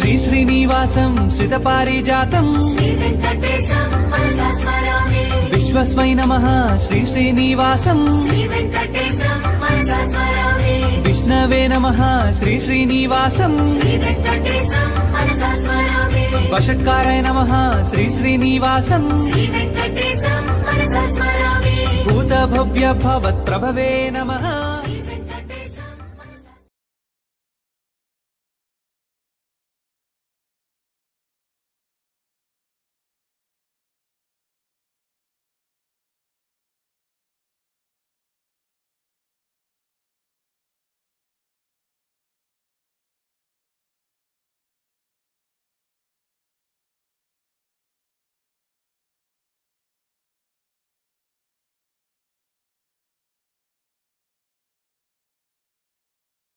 శ్రీ శ్రీనివాసం శ్రితపారిజాతం విశ్వస్మై నమః శ్రీ శ్రీనివాసం విష్ణవే నమః శ్రీ శ్రీనివాసం వషట్కారాయ నమః శ్రీ శ్రీనివాసం భూత భవ్య భవత్ ప్రభవే నమః